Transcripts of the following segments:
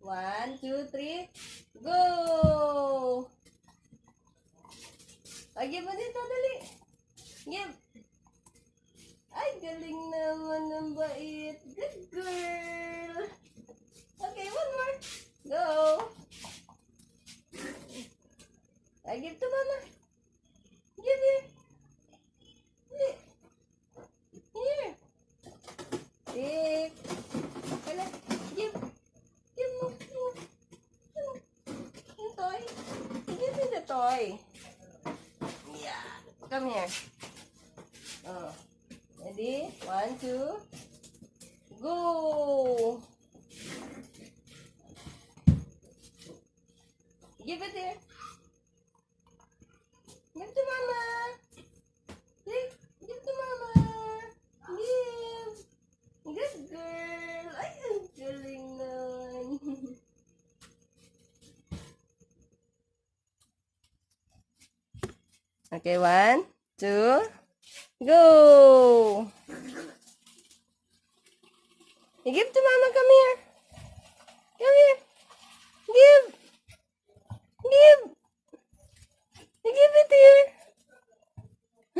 1, 2, 3, go! Ay, give mo dito, dali. Give. Ay, galing naman ng bait. Good girl. Okay, one more. Go. Ay, give to mama. Give here. Here. Take. Kala, give. Give mo. Yung toy. Give me the toy. Yeah. Come here. Oh. Ready? 1, 2. Go. Give it here. Give to mama. Give to mama. Give. Good girl. Ay, ang galing naman. Okay, 1, 2, go. You give to mama. Come here. Come here. Give. Give. You give it here.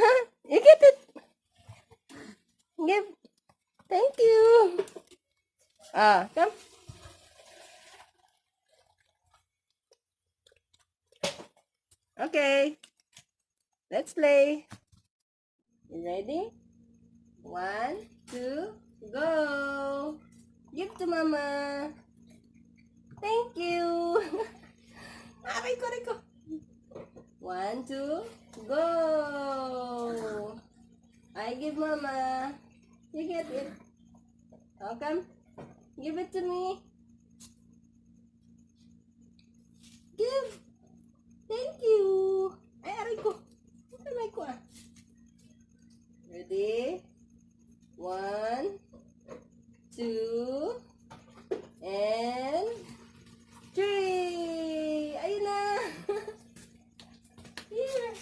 Huh? You get it. Give. Thank you. Come. Okay. Let's play. You ready? 1, 2, go. Give to mama. Thank you. Aray ko. 1, 2, go. I give mama. You get it. Oh, come. Give it to me. Give. Thank you. Ay, aray ko. Kamay ko ah. Ready? 1, 2, and 3. Ayun na. Here.